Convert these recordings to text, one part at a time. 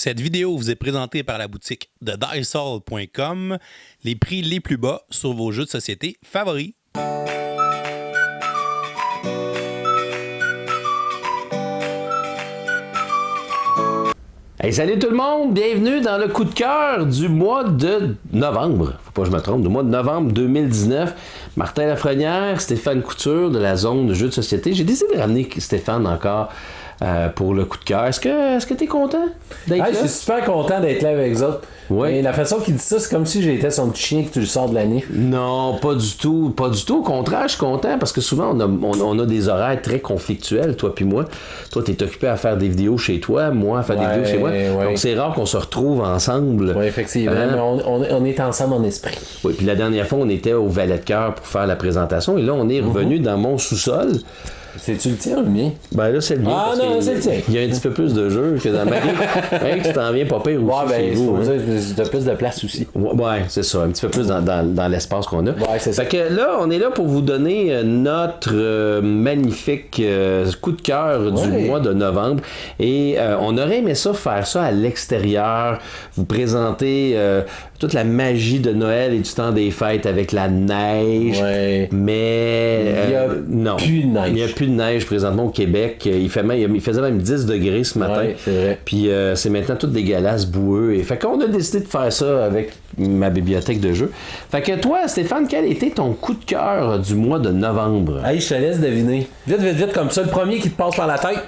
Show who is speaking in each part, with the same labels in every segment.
Speaker 1: Cette vidéo vous est présentée par la boutique de Diceall.com, les prix les plus bas sur vos jeux de société favoris.
Speaker 2: Hey, salut tout le monde, bienvenue dans le coup de cœur du mois de novembre. Faut pas que je me trompe, du mois de novembre 2019. Martin Lafrenière, Stéphane Couture de la zone de jeux de société. J'ai décidé de ramener Stéphane encore pour le coup de cœur. Est-ce que tu es content d'être là?
Speaker 3: Je suis super content d'être là avec eux autres.
Speaker 2: Ouais.
Speaker 3: Mais la façon qu'il dit ça, c'est comme si j'étais son petit chien que tu le sors de l'année.
Speaker 2: Non, pas du tout. Pas du tout. Au contraire, je suis content parce que souvent, on a des horaires très conflictuels, toi puis moi. Toi, tu es occupé à faire des vidéos chez toi, moi à faire des vidéos chez moi.
Speaker 3: Ouais.
Speaker 2: Donc, c'est rare qu'on se retrouve ensemble.
Speaker 3: Oui, effectivement. Mais on est ensemble en esprit.
Speaker 2: Oui, puis la dernière fois, on était au Valet de Cœur pour faire la présentation. Et là, on est revenu dans mon sous-sol.
Speaker 3: C'est-tu le tien ou le mien?
Speaker 2: Ben là, c'est le mien.
Speaker 3: Ah non, c'est le tien.
Speaker 2: Il y a un petit peu plus de jeux que dans ma vie. Hey, tu t'en viens pas pire aussi chez vous.
Speaker 3: Ouais, t'as plus de place aussi.
Speaker 2: Ouais, c'est ça. Un petit peu plus dans l'espace qu'on a.
Speaker 3: Ouais, c'est ça.
Speaker 2: Fait que là, on est là pour vous donner notre magnifique coup de cœur du mois de novembre. Et on aurait aimé ça, faire ça à l'extérieur, vous présenter toute la magie de Noël et du temps des fêtes avec la neige.
Speaker 3: Ouais.
Speaker 2: Mais
Speaker 3: il y a
Speaker 2: non.
Speaker 3: plus de neige.
Speaker 2: Il n'y a plus de neige présentement au Québec. Il faisait même 10 degrés ce matin.
Speaker 3: Ouais, c'est vrai.
Speaker 2: Puis c'est maintenant tout dégueulasse, boueux. Et fait qu'on a décidé de faire ça avec ma bibliothèque de jeux. Fait que toi, Stéphane, quel était ton coup de cœur du mois de novembre?
Speaker 3: Hey, je te laisse deviner. Vite, comme ça. Le premier qui te passe par la tête.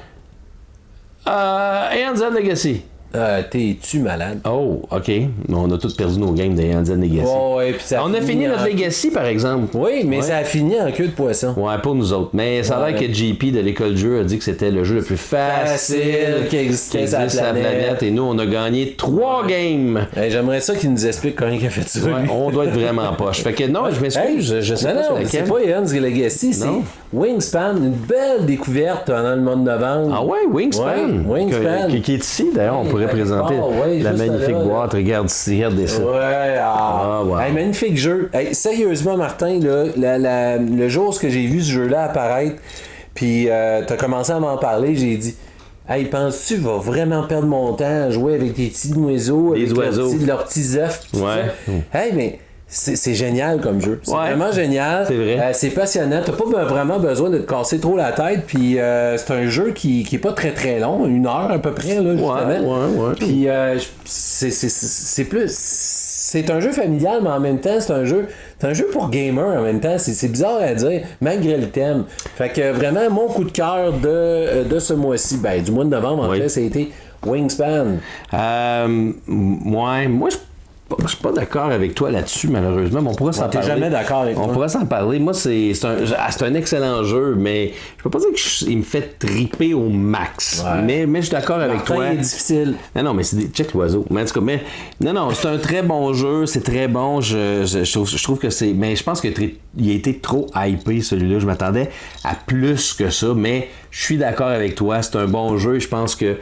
Speaker 2: Aeon's Legacy.
Speaker 3: T'es-tu malade?
Speaker 2: Oh, OK. On a tous perdu nos games d'Aeon's Legacy.
Speaker 3: Oh, ouais, puis ça
Speaker 2: on a fini notre Legacy, par exemple.
Speaker 3: Oui, mais ça a fini en queue de poisson.
Speaker 2: Ouais, pour nous autres. Mais ça a l'air que JP de l'école de jeu a dit que c'était le jeu le plus facile
Speaker 3: qui existe
Speaker 2: sur la planète. Et nous, on a gagné 3 games.
Speaker 3: Hey, j'aimerais ça qu'il nous explique comment il a fait ça.
Speaker 2: Ouais, on doit être vraiment poche. Fait que non, je m'excuse. Je sais pas sur laquelle.
Speaker 3: C'est pas Aeon's Legacy, c'est Wingspan. Une belle découverte pendant le mois de novembre.
Speaker 2: Ah ouais, Wingspan.
Speaker 3: Ouais, Wingspan.
Speaker 2: Qui est ici, d'ailleurs. On pourrait présenter la magnifique boîte. Regarde ici, regardez ça.
Speaker 3: Ouais,
Speaker 2: wow.
Speaker 3: Hey, magnifique jeu. Hey, sérieusement, Martin, là, le jour où j'ai vu ce jeu-là apparaître, puis t'as commencé à m'en parler, j'ai dit... Hey, penses-tu va vraiment perdre mon temps à jouer avec des petits oiseaux, avec leurs petits œufs, pis tout ça? Hey, mais c'est génial comme jeu. C'est vraiment génial.
Speaker 2: C'est vrai.
Speaker 3: C'est passionnant. T'as pas vraiment besoin de te casser trop la tête. Puis c'est un jeu qui est pas très très long, 1 heure à peu près, là, justement.
Speaker 2: Ouais.
Speaker 3: Puis c'est plus... C'est un jeu familial, mais en même temps, c'est un jeu pour gamers en même temps. C'est bizarre à dire, malgré le thème. Fait que vraiment, mon coup de cœur de ce mois-ci, du mois de novembre, en fait, ça a été Wingspan.
Speaker 2: Moi, je suis pas d'accord avec toi là-dessus, malheureusement, mais on pourra s'en parler.
Speaker 3: Jamais d'accord avec moi.
Speaker 2: On pourra s'en parler. Moi, c'est un excellent jeu, mais je peux pas dire qu'il me fait triper au max. Ouais. Mais je suis d'accord avec toi.
Speaker 3: C'est difficile.
Speaker 2: Non, mais c'est des check l'oiseau. Mais en tout cas, non, c'est un très bon jeu, c'est très bon. Je trouve que c'est. Mais je pense qu'il a été trop hypé, celui-là. Je m'attendais à plus que ça, mais je suis d'accord avec toi. C'est un bon jeu. Je pense qu'il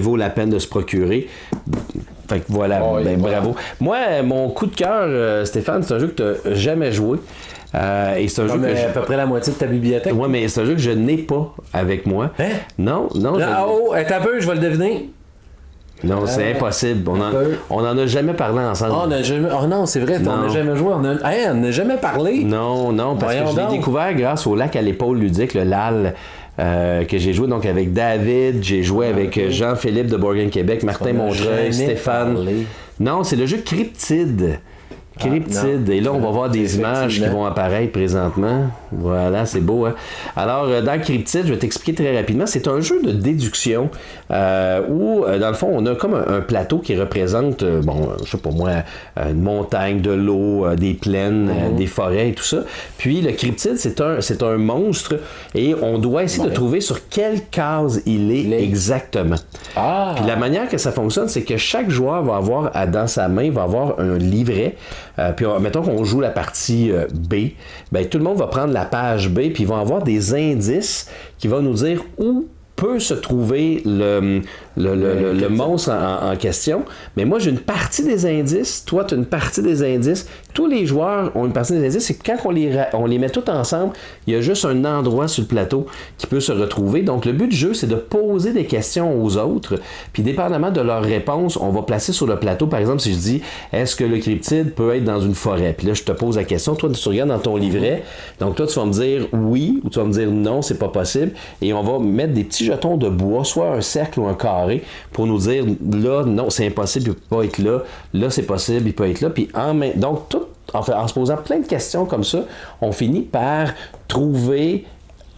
Speaker 2: vaut la peine de se procurer. Fait que voilà, bravo. Moi, mon coup de cœur, Stéphane, c'est un jeu que tu n'as jamais joué. Et c'est un jeu que
Speaker 3: à peu près la moitié de ta bibliothèque.
Speaker 2: Ouais, mais c'est un jeu que je n'ai pas avec moi.
Speaker 3: Hein?
Speaker 2: Non.
Speaker 3: Attends un peu, je vais le deviner.
Speaker 2: Non, c'est impossible. On n'en a jamais parlé ensemble.
Speaker 3: Oh non, c'est vrai, on n'a jamais joué. On n'a jamais parlé.
Speaker 2: Non, parce que je l'ai découvert grâce au Lac à l'épaule ludique, le LAL. Que j'ai joué donc avec David, j'ai joué avec Jean-Philippe de Board Game Québec, Martin Montreuil, Stéphane. Non, c'est le jeu Cryptid. Et là, on va voir des images qui vont apparaître présentement. Voilà, c'est beau, hein? Alors, dans Cryptid, je vais t'expliquer très rapidement. C'est un jeu de déduction où, dans le fond, on a comme un plateau qui représente, je sais pas moi, une montagne, de l'eau, des plaines, des forêts et tout ça. Puis, le Cryptid, c'est un monstre et on doit essayer de trouver sur quelle case il est exactement. Puis, la manière que ça fonctionne, c'est que chaque joueur va avoir, dans sa main, va avoir un livret. Puis mettons qu'on joue la partie B, tout le monde va prendre la page B puis ils vont avoir des indices qui vont nous dire où peut se trouver le monstre en question. Mais moi, j'ai une partie des indices. Toi, tu as une partie des indices. Tous les joueurs ont une partie des indices. C'est que quand on les met tous ensemble, il y a juste un endroit sur le plateau qui peut se retrouver. Donc, le but du jeu, c'est de poser des questions aux autres. Puis, dépendamment de leurs réponses, on va placer sur le plateau. Par exemple, si je dis, est-ce que le cryptide peut être dans une forêt? Puis là, je te pose la question. Toi, tu regardes dans ton livret. Donc, toi, tu vas me dire oui ou tu vas me dire non, c'est pas possible. Et on va mettre des petits jetons de bois, soit un cercle ou un carré, pour nous dire là, non, c'est impossible, il peut pas être là. Là, c'est possible, il peut être là. Puis donc, en se posant plein de questions comme ça, on finit par trouver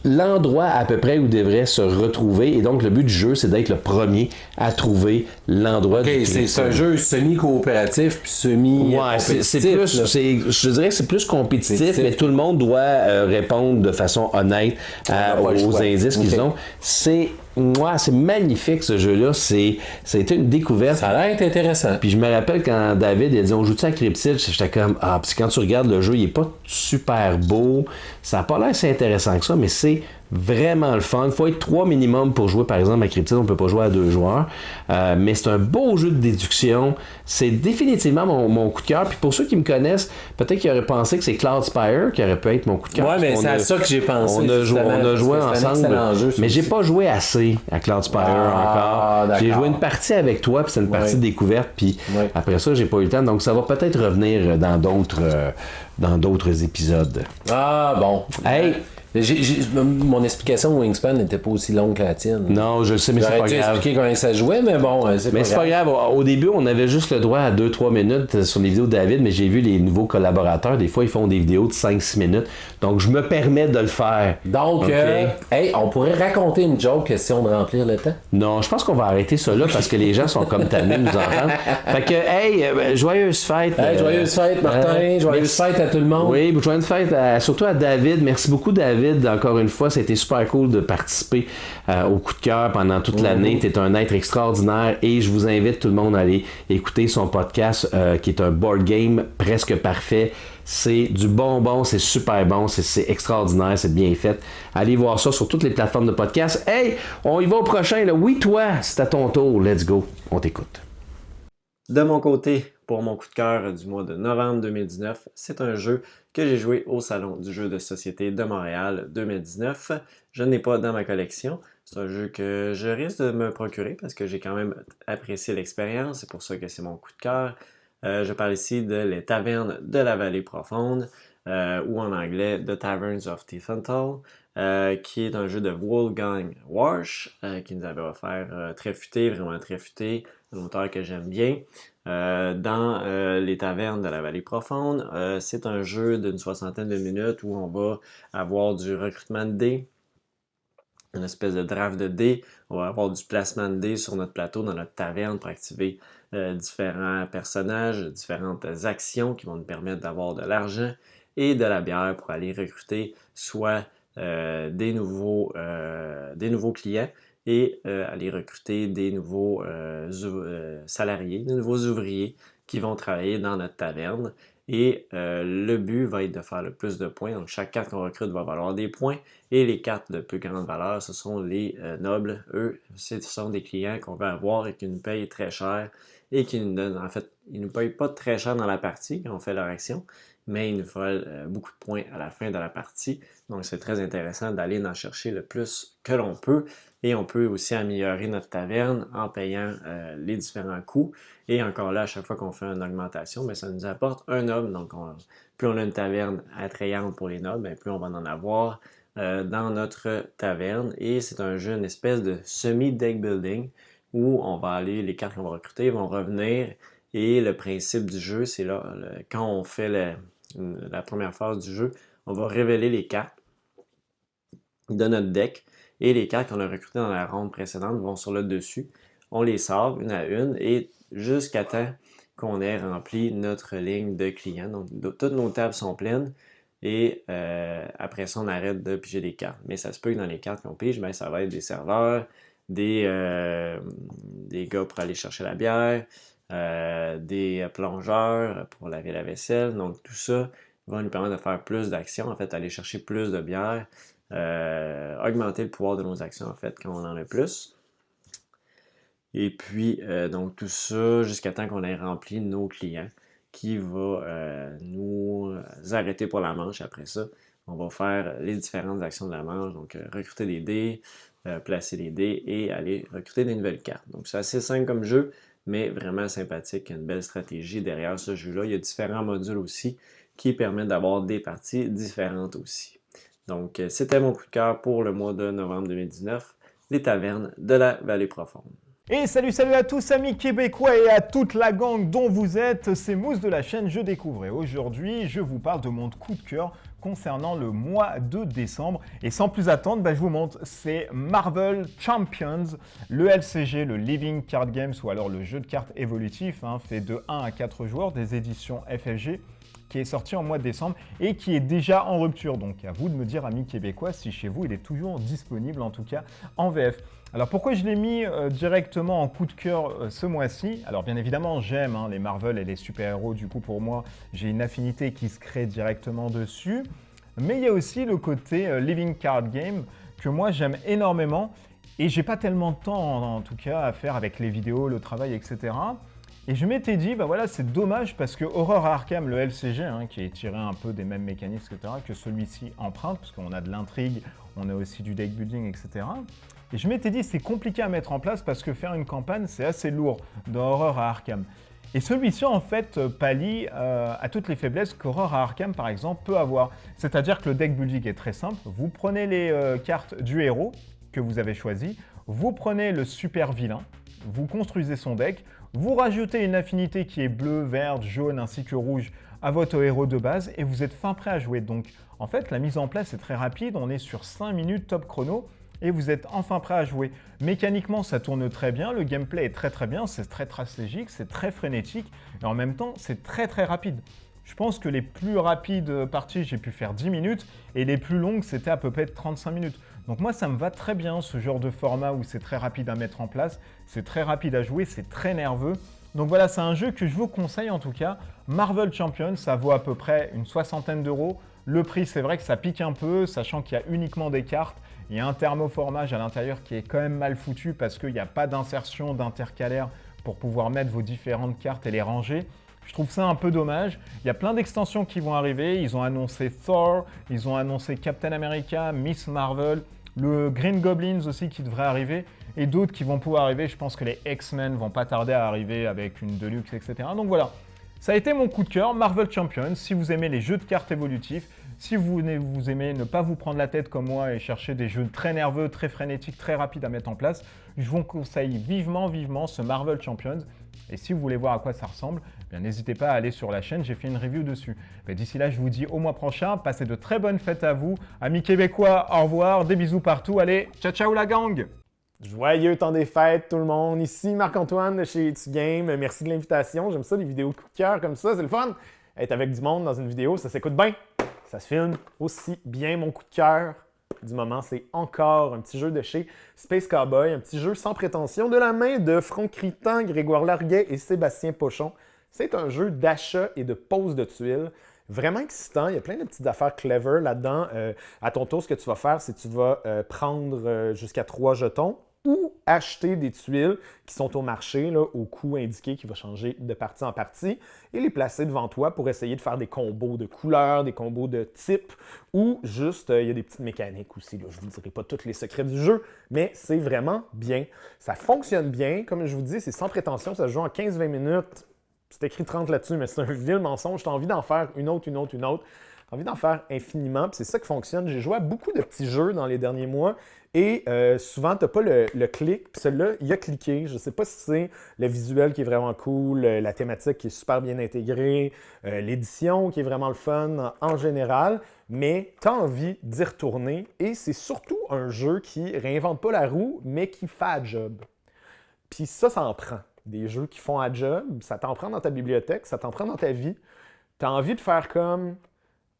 Speaker 2: l'endroit à peu près où devrait se retrouver. Et donc, le but du jeu, c'est d'être le premier à trouver l'endroit du cryptide.
Speaker 3: C'est un jeu semi-coopératif puis semi-compétitif.
Speaker 2: Je dirais que c'est plus compétitif, mais tout le monde doit répondre de façon honnête aux indices qu'ils ont. C'est magnifique ce jeu-là. Ça a été une découverte.
Speaker 3: Ça a l'air intéressant.
Speaker 2: Puis je me rappelle quand David a dit on joue-tu à Cryptide, j'étais comme puis quand tu regardes le jeu, il est pas super beau. Ça n'a pas l'air si intéressant que ça, mais c'est vraiment le fun. Il faut être 3 minimum pour jouer, par exemple, à Cryptide. On ne peut pas jouer à 2 joueurs. Mais c'est un beau jeu de déduction. C'est définitivement mon coup de cœur. Puis pour ceux qui me connaissent, peut-être qu'ils auraient pensé que c'est Cloudspire qui aurait pu être mon coup de cœur.
Speaker 3: Ouais, mais c'est à ça que j'ai pensé.
Speaker 2: On a joué ensemble. Mais j'ai pas joué assez à Cloudspire encore. J'ai joué une partie avec toi, puis c'est une partie découverte. Puis après ça, j'ai pas eu le temps. Donc ça va peut-être revenir dans d'autres épisodes.
Speaker 3: Ah bon.
Speaker 2: Hey!
Speaker 3: Mon explication Wingspan n'était pas aussi longue que la tienne.
Speaker 2: Non, je sais, mais c'est pas grave. J'aurais
Speaker 3: expliqué comment ça jouait, mais bon, c'est pas grave.
Speaker 2: Mais c'est pas grave. Au début, on avait juste le droit à 2-3 minutes sur les vidéos de David, mais j'ai vu les nouveaux collaborateurs, des fois, ils font des vidéos de 5-6 minutes. Donc, je me permets de le faire.
Speaker 3: Donc, on pourrait raconter une joke question de remplir le temps?
Speaker 2: Non, je pense qu'on va arrêter ça là parce que les gens sont comme tannés de nous entendre. Fait que, joyeuse fête.
Speaker 3: Joyeuse fête, Martin. Joyeuse fête à tout le monde.
Speaker 2: Oui, joyeuse fête surtout à David. Merci beaucoup, David. Encore une fois, ça a été super cool de participer au coup de cœur pendant toute l'année. Tu es un être extraordinaire et je vous invite tout le monde à aller écouter son podcast qui est un board game presque parfait. C'est du bonbon, c'est super bon, c'est extraordinaire, c'est bien fait. Allez voir ça sur toutes les plateformes de podcast. Hey, on y va au prochain. Là. Oui, toi, c'est à ton tour. Let's go. On t'écoute.
Speaker 4: De mon côté, pour mon coup de cœur du mois de novembre 2019, c'est un jeu que j'ai joué au Salon du jeu de société de Montréal 2019. Je n'ai pas dans ma collection. C'est un jeu que je risque de me procurer parce que j'ai quand même apprécié l'expérience. C'est pour ça que c'est mon coup de cœur. Je parle ici de Les Tavernes de la Vallée Profonde, ou en anglais The Taverns of Tiefenthal, qui est un jeu de Wolfgang Warsch, qui nous avait offert très futé, vraiment très futé, un auteur que j'aime bien. Dans Les Tavernes de la Vallée Profonde, c'est un jeu d'une 60aine de minutes où on va avoir du recrutement de dés, une espèce de draft de dés. On va avoir du placement de dés sur notre plateau dans notre taverne pour activer différents personnages, différentes actions qui vont nous permettre d'avoir de l'argent et de la bière pour aller recruter soit des nouveaux clients et aller recruter des nouveaux salariés, des nouveaux ouvriers qui vont travailler dans notre taverne. Et le but va être de faire le plus de points. Donc, chaque carte qu'on recrute va valoir des points. Et les cartes de plus grande valeur, ce sont les nobles. Eux, ce sont des clients qu'on veut avoir et qui nous payent très cher et qui nous donnent, en fait, ils ne nous payent pas très cher dans la partie quand on fait leur action, mais ils nous volent beaucoup de points à la fin de la partie. Donc, c'est très intéressant d'aller en chercher le plus que l'on peut. Et on peut aussi améliorer notre taverne en payant les différents coûts. Et encore là, à chaque fois qu'on fait une augmentation, bien, ça nous apporte un noble. Donc, plus on a une taverne attrayante pour les nobles, bien, plus on va en avoir dans notre taverne. Et c'est un jeu, une espèce de semi-deck building où on va aller, les cartes qu'on va recruter vont revenir. Et le principe du jeu, c'est là, quand on fait la première phase du jeu, on va révéler les cartes de notre deck. Et les cartes qu'on a recrutées dans la ronde précédente vont sur le dessus. On les sort une à une et jusqu'à temps qu'on ait rempli notre ligne de clients. Donc, toutes nos tables sont pleines et après ça, on arrête de piger des cartes. Mais ça se peut que dans les cartes qu'on pige, bien, ça va être des serveurs, des gars pour aller chercher la bière, des plongeurs pour laver la vaisselle. Donc, tout ça va nous permettre de faire plus d'actions, en fait, aller chercher plus de bière augmenter le pouvoir de nos actions, en fait, quand on en a plus. Et puis, donc tout ça jusqu'à temps qu'on ait rempli nos clients qui va nous arrêter pour la manche après ça. On va faire les différentes actions de la manche, donc recruter des dés, placer des dés et aller recruter des nouvelles cartes. Donc c'est assez simple comme jeu, mais vraiment sympathique, une belle stratégie derrière ce jeu-là. Il y a différents modules aussi qui permettent d'avoir des parties différentes aussi. Donc c'était mon coup de cœur pour le mois de novembre 2019, les tavernes de la Vallée Profonde.
Speaker 5: Et salut à tous amis québécois et à toute la gang dont vous êtes, c'est Mousse de la chaîne Je Découvre. Et aujourd'hui, je vous parle de mon coup de cœur concernant le mois de décembre. Et sans plus attendre, je vous montre, c'est Marvel Champions, le LCG, le Living Card Games, ou alors le jeu de cartes évolutif, fait de 1 à 4 joueurs, des éditions FFG, qui est sorti en mois de décembre et qui est déjà en rupture. Donc à vous de me dire, amis québécois, si chez vous il est toujours disponible, en tout cas en VF. Alors pourquoi je l'ai mis directement en coup de cœur ce mois-ci? Alors bien évidemment j'aime les Marvel et les super-héros, du coup pour moi j'ai une affinité qui se crée directement dessus. Mais il y a aussi le côté Living Card Game que moi j'aime énormément et j'ai pas tellement de temps en tout cas à faire avec les vidéos, le travail, etc. Et je m'étais dit, voilà, c'est dommage parce que Horror Arkham, le LCG, qui est tiré un peu des mêmes mécanismes, etc., que celui-ci emprunte, parce qu'on a de l'intrigue, on a aussi du deck building, etc. Et je m'étais dit, c'est compliqué à mettre en place parce que faire une campagne, c'est assez lourd dans Horror Arkham. Et celui-ci, en fait, pallie à toutes les faiblesses qu'Horror Arkham, par exemple, peut avoir. C'est-à-dire que le deck building est très simple. Vous prenez les cartes du héros que vous avez choisi, vous prenez le super vilain, vous construisez son deck, vous rajoutez une affinité qui est bleue, verte, jaune ainsi que rouge à votre héros de base et vous êtes fin prêt à jouer. Donc en fait la mise en place est très rapide, on est sur 5 minutes top chrono et vous êtes enfin prêt à jouer. Mécaniquement ça tourne très bien, le gameplay est très bien, c'est très stratégique, c'est très frénétique et en même temps c'est très rapide. Je pense que les plus rapides parties j'ai pu faire 10 minutes et les plus longues c'était à peu près 35 minutes. Donc moi, ça me va très bien, ce genre de format où c'est très rapide à mettre en place, c'est très rapide à jouer, c'est très nerveux. Donc voilà, c'est un jeu que je vous conseille en tout cas. Marvel Champions, ça vaut à peu près une 60aine d'euros. Le prix, c'est vrai que ça pique un peu, sachant qu'il y a uniquement des cartes. Il y a un thermoformage à l'intérieur qui est quand même mal foutu parce qu'il n'y a pas d'insertion d'intercalaire pour pouvoir mettre vos différentes cartes et les ranger. Je trouve ça un peu dommage. Il y a plein d'extensions qui vont arriver. Ils ont annoncé Thor, ils ont annoncé Captain America, Miss Marvel, le Green Goblins aussi qui devrait arriver et d'autres qui vont pouvoir arriver. Je pense que les X-Men vont pas tarder à arriver avec une Deluxe, etc. Donc voilà, ça a été mon coup de cœur, Marvel Champions. Si vous aimez les jeux de cartes évolutifs, si vous aimez ne pas vous prendre la tête comme moi et chercher des jeux très nerveux, très frénétiques, très rapides à mettre en place, je vous conseille vivement ce Marvel Champions. Et si vous voulez voir à quoi ça ressemble, n'hésitez pas à aller sur la chaîne, j'ai fait une review dessus. D'ici là, je vous dis au mois prochain, passez de très bonnes fêtes à vous. Amis québécois, au revoir, des bisous partout, allez, ciao la gang!
Speaker 6: Joyeux temps des fêtes tout le monde, ici Marc-Antoine de chez Etu Game, merci de l'invitation, j'aime ça les vidéos coup de cœur comme ça, c'est le fun! Être avec du monde dans une vidéo, ça s'écoute bien, ça se filme aussi bien. Mon coup de cœur du moment, c'est encore un petit jeu de chez Space Cowboy, un petit jeu sans prétention de la main de Franck Critan, Grégoire Larguet et Sébastien Pochon. C'est un jeu d'achat et de pose de tuiles. Vraiment excitant, il y a plein de petites affaires clever là-dedans. À ton tour, ce que tu vas faire, c'est que tu vas prendre jusqu'à 3 jetons ou acheter des tuiles qui sont au marché, là, au coût indiqué qui va changer de partie en partie, et les placer devant toi pour essayer de faire des combos de couleurs, des combos de type, ou juste, il y a des petites mécaniques aussi. Là. Je ne vous dirai pas tous les secrets du jeu, mais c'est vraiment bien. Ça fonctionne bien. Comme je vous dis, c'est sans prétention, ça se joue en 15-20 minutes. C'est écrit 30 là-dessus, mais c'est un vil mensonge. J'ai envie d'en faire une autre. J'ai envie d'en faire infiniment, puis c'est ça qui fonctionne. J'ai joué à beaucoup de petits jeux dans les derniers mois, et souvent, tu n'as pas le clic, puis celui-là, il a cliqué. Je ne sais pas si c'est le visuel qui est vraiment cool, la thématique qui est super bien intégrée, l'édition qui est vraiment le fun en général, mais tu as envie d'y retourner, et c'est surtout un jeu qui réinvente pas la roue, mais qui fait la job. Puis ça en prend. Des jeux qui font la job, ça t'en prend dans ta bibliothèque, ça t'en prend dans ta vie. Tu as envie de faire comme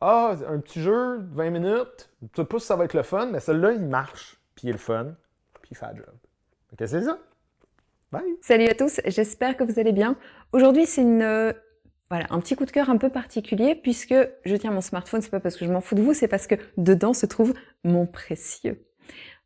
Speaker 6: un petit jeu de 20 minutes, tu sais pas si ça va être le fun, mais celui-là, il marche, puis il est le fun, puis il fait la job. Donc c'est ça. Bye!
Speaker 7: Salut à tous, j'espère que vous allez bien. Aujourd'hui, c'est une Voilà, un petit coup de cœur un peu particulier puisque je tiens mon smartphone, c'est pas parce que je m'en fous de vous, c'est parce que dedans se trouve mon précieux.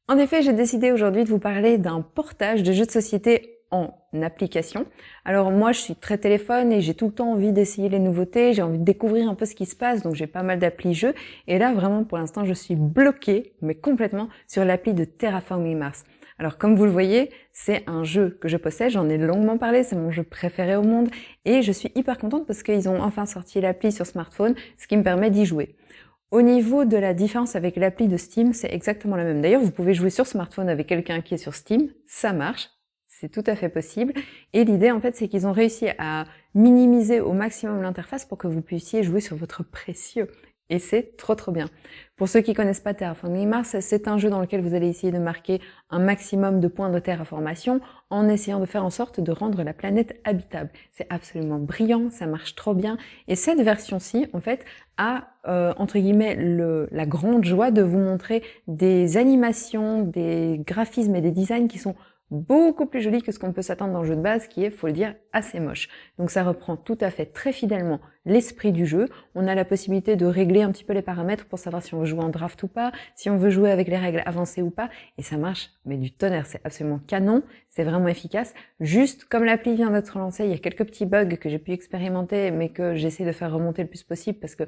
Speaker 7: En effet, j'ai décidé aujourd'hui de vous parler d'un portage de jeux de société en application. Alors moi, je suis très téléphone et j'ai tout le temps envie d'essayer les nouveautés, j'ai envie de découvrir un peu ce qui se passe, donc j'ai pas mal d'applis jeux. Et là, vraiment, pour l'instant, je suis bloquée, mais complètement, sur l'appli de Terraforming Mars. Alors comme vous le voyez, c'est un jeu que je possède, j'en ai longuement parlé, c'est mon jeu préféré au monde et je suis hyper contente parce qu'ils ont enfin sorti l'appli sur smartphone, ce qui me permet d'y jouer. Au niveau de la différence avec l'appli de Steam, c'est exactement la même. D'ailleurs, vous pouvez jouer sur smartphone avec quelqu'un qui est sur Steam, ça marche, c'est tout à fait possible. Et l'idée, en fait, c'est qu'ils ont réussi à minimiser au maximum l'interface pour que vous puissiez jouer sur votre précieux. Et c'est trop bien. Pour ceux qui connaissent pas Terraforming Mars, c'est un jeu dans lequel vous allez essayer de marquer un maximum de points de terraformation en essayant de faire en sorte de rendre la planète habitable. C'est absolument brillant, ça marche trop bien. Et cette version-ci, en fait, a, entre guillemets, la grande joie de vous montrer des animations, des graphismes et des designs qui sont beaucoup plus joli que ce qu'on peut s'attendre dans le jeu de base, qui est, faut le dire, assez moche. Donc ça reprend tout à fait très fidèlement l'esprit du jeu. On a la possibilité de régler un petit peu les paramètres pour savoir si on veut jouer en draft ou pas, si on veut jouer avec les règles avancées ou pas, et ça marche, mais du tonnerre, c'est absolument canon, c'est vraiment efficace. Juste comme l'appli vient d'être lancée, il y a quelques petits bugs que j'ai pu expérimenter, mais que j'essaie de faire remonter le plus possible parce que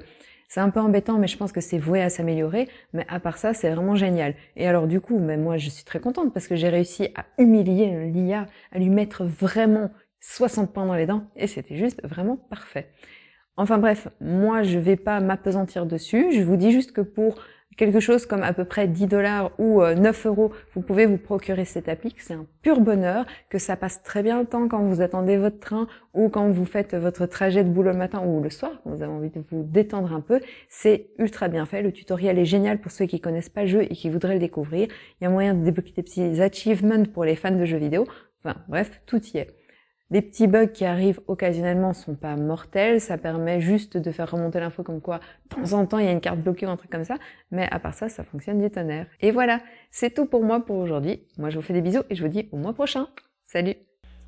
Speaker 7: c'est un peu embêtant, mais je pense que c'est voué à s'améliorer. Mais à part ça, c'est vraiment génial. Et alors du coup, moi, je suis très contente parce que j'ai réussi à humilier l'IA, à lui mettre vraiment 60 points dans les dents, et c'était juste vraiment parfait. Enfin bref, moi, je vais pas m'appesantir dessus. Je vous dis juste que pour quelque chose comme à peu près 10 $ ou 9 €, vous pouvez vous procurer cette appli, que c'est un pur bonheur, que ça passe très bien le temps quand vous attendez votre train ou quand vous faites votre trajet de boulot le matin ou le soir, quand vous avez envie de vous détendre un peu. C'est ultra bien fait. Le tutoriel est génial pour ceux qui connaissent pas le jeu et qui voudraient le découvrir. Il y a moyen de débloquer des petits achievements pour les fans de jeux vidéo. Enfin bref, tout y est. Les petits bugs qui arrivent occasionnellement sont pas mortels, ça permet juste de faire remonter l'info comme quoi, de temps en temps, il y a une carte bloquée ou un truc comme ça, mais à part ça, ça fonctionne du tonnerre. Et voilà, c'est tout pour moi pour aujourd'hui. Moi, je vous fais des bisous et je vous dis au mois prochain. Salut!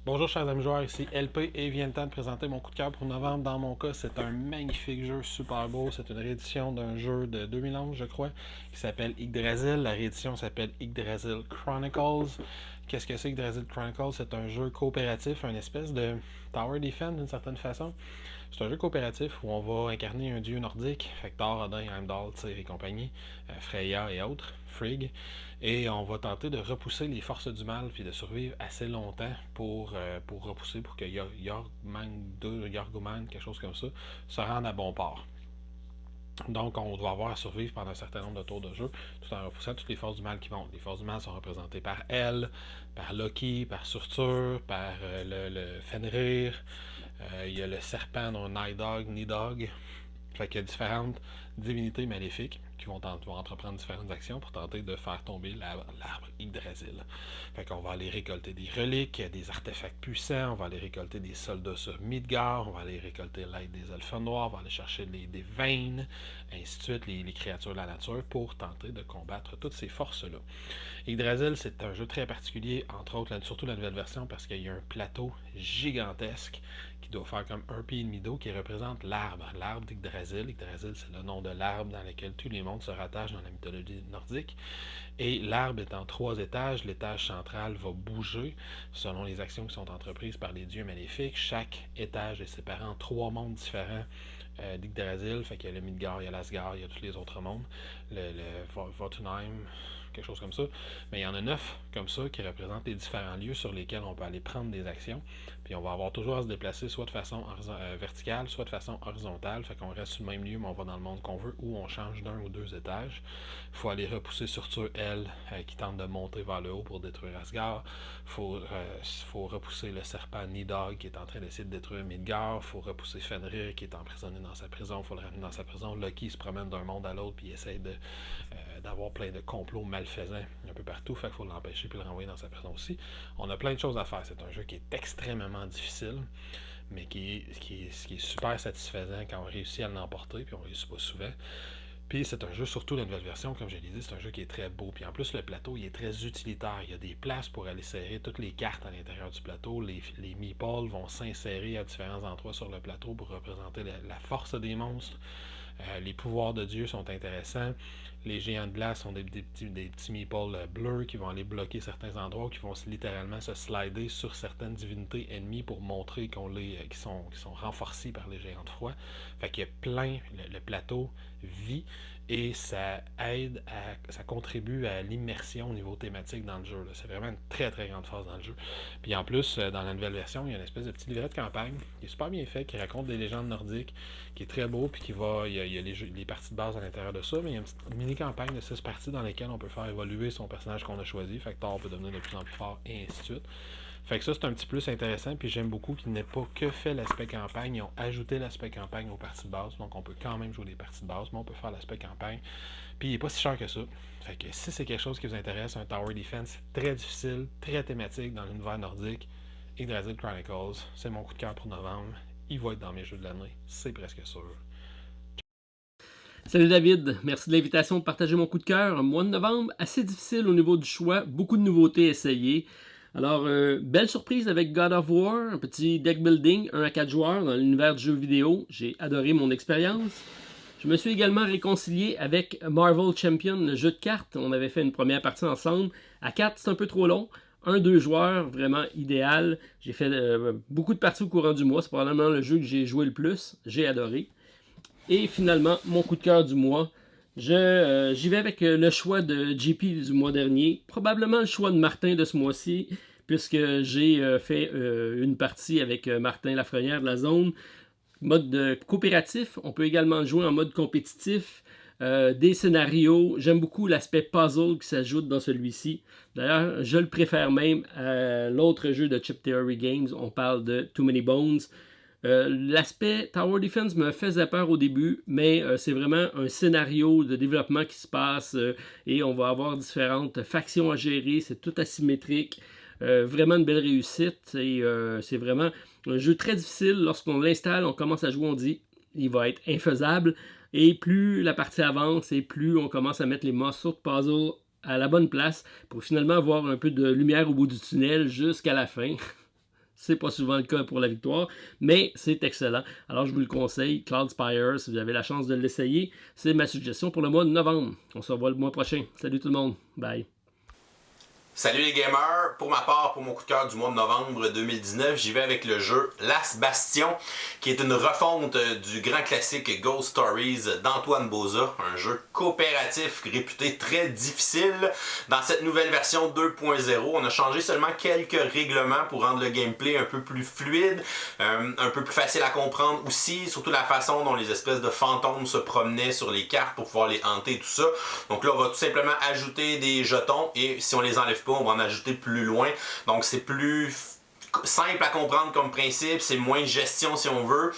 Speaker 1: Bonjour chers amis joueurs, ici LP et vient le temps de présenter mon coup de cœur pour novembre. Dans mon cas, c'est un magnifique jeu super beau. C'est une réédition d'un jeu de 2011, je crois, qui s'appelle Yggdrasil. La réédition s'appelle Yggdrasil Chronicles. Qu'est-ce que c'est Yggdrasil Chronicles? C'est un jeu coopératif, une espèce de Tower Defense d'une certaine façon. C'est un jeu coopératif où on va incarner un dieu nordique, fait que Thor, Odin, Heimdall, Tyr et compagnie, Freya et autres, Frigg, et on va tenter de repousser les forces du mal puis de survivre assez longtemps pour repousser, pour que Yorgoman, quelque chose comme ça, se rende à bon port. Donc, on doit avoir à survivre pendant un certain nombre de tours de jeu, tout en repoussant toutes les forces du mal qui vont. Les forces du mal sont représentées par Elle, par Loki, par Surtur, par le Fenrir. Il y a le serpent, dont Nidhogg. Fait qu'il y a différentes divinités maléfiques qui vont entreprendre différentes actions pour tenter de faire tomber l'arbre Yggdrasil. Fait qu'on va aller récolter des reliques, des artefacts puissants, on va aller récolter des soldats sur Midgard, on va aller récolter l'aide des elfes noirs, on va aller chercher des veines, ainsi de suite, les créatures de la nature, pour tenter de combattre toutes ces forces-là. Yggdrasil, c'est un jeu très particulier, entre autres, surtout la nouvelle version, parce qu'il y a un plateau gigantesque qui doit faire comme 1,5 pied d'eau, qui représente l'arbre d'Yggdrasil. Yggdrasil, c'est le nom de l'arbre dans lequel tous les mondes se rattachent dans la mythologie nordique. Et l'arbre est en 3 étages. L'étage central va bouger selon les actions qui sont entreprises par les dieux maléfiques. Chaque étage est séparé en 3 mondes différents d'Yggdrasil. Fait qu'il y a le Midgard, il y a l'Asgard, il y a tous les autres mondes. Le Jotunheim, quelque chose comme ça. Mais il y en a 9 comme ça qui représentent les différents lieux sur lesquels on peut aller prendre des actions. Puis on va avoir toujours à se déplacer soit de façon verticale, soit de façon horizontale. Fait qu'on reste sur le même lieu, mais on va dans le monde qu'on veut, ou on change d'1 ou 2 étages. Il faut aller repousser Surtur, elle, qui tente de monter vers le haut pour détruire Asgard. Il faut repousser le serpent Nidhogg qui est en train d'essayer de détruire Midgard. Il faut repousser Fenrir qui est emprisonné dans sa prison. Il faut le ramener dans sa prison. Loki se promène d'un monde à l'autre puis il essaie d'avoir plein de complots malfaisants un peu partout. Fait qu'il faut l'empêcher puis le renvoyer dans sa prison aussi. On a plein de choses à faire. C'est un jeu qui est extrêmement difficile, mais qui est super satisfaisant quand on réussit à l'emporter, puis on réussit pas souvent. Puis c'est un jeu, surtout la nouvelle version, comme je l'ai dit, c'est un jeu qui est très beau. Puis en plus, le plateau, il est très utilitaire. Il y a des places pour aller serrer toutes les cartes à l'intérieur du plateau. Les meeples vont s'insérer à différents endroits sur le plateau pour représenter la force des monstres. Les pouvoirs de Dieu sont intéressants. Les géants de glace sont des petits meeples bleus qui vont aller bloquer certains endroits, qui vont littéralement se slider sur certaines divinités ennemies pour montrer qu'ils sont renforcés par les géants de froid. Fait qu'il y a plein, le plateau vit et ça aide ça contribue à l'immersion au niveau thématique dans le jeu. C'est vraiment une très très grande phase dans le jeu. Puis en plus, dans la nouvelle version, il y a une espèce de petit livret de campagne qui est super bien fait, qui raconte des légendes nordiques, qui est très beau, puis il y a les parties de base à l'intérieur de ça, mais il y a une petite mini-campagne de 6 parties dans lesquelles on peut faire évoluer son personnage qu'on a choisi. Fait que Thor peut devenir de plus en plus fort, et ainsi de suite. Fait que ça, c'est un petit plus intéressant, puis j'aime beaucoup qu'ils n'aient pas que fait l'aspect campagne, ils ont ajouté l'aspect campagne aux parties de base, donc on peut quand même jouer des parties de base, mais on peut faire l'aspect campagne, puis il n'est pas si cher que ça. Fait que si c'est quelque chose qui vous intéresse, un Tower Defense très difficile, très thématique dans l'univers nordique, Yggdrasil Chronicles, c'est mon coup de cœur pour novembre, il va être dans mes jeux de l'année, c'est presque sûr.
Speaker 8: Salut David, merci de l'invitation de partager mon coup de cœur. Un mois de novembre, assez difficile au niveau du choix, beaucoup de nouveautés essayées. Alors, belle surprise avec God of War, un petit deck building, 1 à 4 joueurs dans l'univers du jeu vidéo. J'ai adoré mon expérience. Je me suis également réconcilié avec Marvel Champion, le jeu de cartes. On avait fait une première partie ensemble. À 4, c'est un peu trop long. 1-2 joueurs, vraiment idéal. J'ai fait beaucoup de parties au courant du mois. C'est probablement le jeu que j'ai joué le plus. J'ai adoré. Et finalement, mon coup de cœur du mois. J'y vais avec le choix de JP du mois dernier. Probablement le choix de Martin de ce mois-ci, puisque j'ai fait une partie avec Martin Lafrenière de la Zone. Mode coopératif, on peut également jouer en mode compétitif. Des scénarios, j'aime beaucoup l'aspect puzzle qui s'ajoute dans celui-ci. D'ailleurs, je le préfère même à l'autre jeu de Chip Theory Games, on parle de Too Many Bones. L'aspect Tower Defense me faisait peur au début, mais c'est vraiment un scénario de développement qui se passe et on va avoir différentes factions à gérer, c'est tout asymétrique, vraiment une belle réussite et c'est vraiment un jeu très difficile. Lorsqu'on l'installe, on commence à jouer, on dit il va être infaisable et plus la partie avance et plus on commence à mettre les morceaux de puzzle à la bonne place pour finalement avoir un peu de lumière au bout du tunnel jusqu'à la fin. C'est pas souvent le cas pour la victoire, mais c'est excellent. Alors je vous le conseille, Cloudspire, si vous avez la chance de l'essayer, c'est ma suggestion pour le mois de novembre. On se revoit le mois prochain. Salut tout le monde. Bye.
Speaker 9: Salut les gamers, pour ma part, pour mon coup de cœur du mois de novembre 2019, j'y vais avec le jeu Last Bastion, qui est une refonte du grand classique Ghost Stories d'Antoine Boza, un jeu coopératif réputé très difficile. Dans cette nouvelle version 2.0, on a changé seulement quelques règlements pour rendre le gameplay un peu plus fluide, un peu plus facile à comprendre aussi, surtout la façon dont les espèces de fantômes se promenaient sur les cartes pour pouvoir les hanter et tout ça. Donc là, on va tout simplement ajouter des jetons et si on les enlève pas, on va en ajouter plus loin. Donc c'est plus simple à comprendre comme principe, c'est moins de gestion si on veut,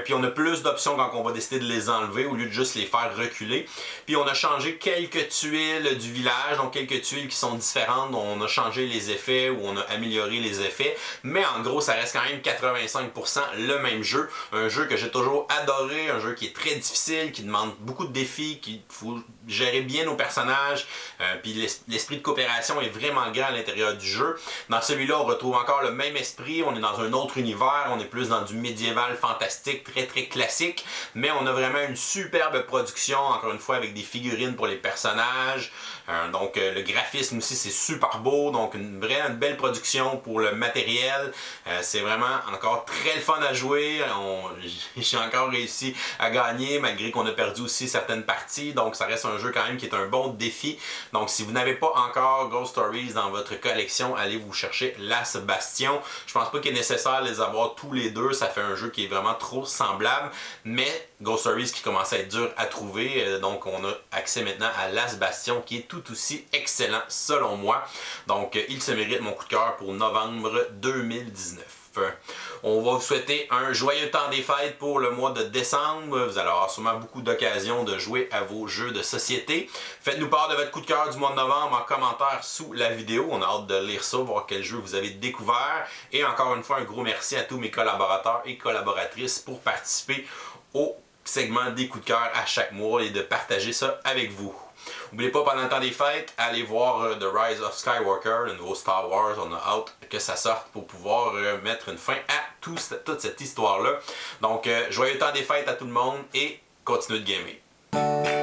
Speaker 9: puis on a plus d'options quand on va décider de les enlever au lieu de juste les faire reculer. Puis on a changé quelques tuiles du village, donc quelques tuiles qui sont différentes, on a changé les effets ou on a amélioré les effets, mais en gros ça reste quand même 85% le même jeu, un jeu que j'ai toujours adoré, un jeu qui est très difficile, qui demande beaucoup de défis, qu'il faut gérer bien nos personnages, puis l'esprit de coopération est vraiment grand à l'intérieur du jeu. Dans celui-là on retrouve encore le même esprit, on est dans un autre univers, on est plus dans du médiéval fantastique, très très classique, mais on a vraiment une superbe production, encore une fois avec des figurines pour les personnages, donc le graphisme aussi c'est super beau, donc une belle production pour le matériel, c'est vraiment encore très le fun à jouer, j'ai encore réussi à gagner malgré qu'on a perdu aussi certaines parties, donc ça reste un jeu quand même qui est un bon défi. Donc si vous n'avez pas encore Ghost Stories dans votre collection, allez vous chercher Last Bastion. Je pense pas qu'il est nécessaire de les avoir tous les deux, ça fait un jeu qui est vraiment trop semblable, mais Ghost Stories qui commence à être dur à trouver, donc on a accès maintenant à Last Bastion qui est tout aussi excellent selon moi. Donc il se mérite mon coup de cœur pour novembre 2019. On va vous souhaiter un joyeux temps des fêtes pour le mois de décembre. Vous allez avoir sûrement beaucoup d'occasions de jouer à vos jeux de société. Faites-nous part de votre coup de cœur du mois de novembre en commentaire sous la vidéo. On a hâte de lire ça, voir quel jeu vous avez découvert. Et encore une fois, un gros merci à tous mes collaborateurs et collaboratrices pour participer au segment des coups de cœur à chaque mois et de partager ça avec vous. N'oubliez pas, pendant le temps des fêtes, allez voir The Rise of Skywalker, le nouveau Star Wars. On a hâte que ça sorte pour pouvoir mettre une fin à toute cette histoire-là. Donc, joyeux temps des fêtes à tout le monde et continuez de gamer.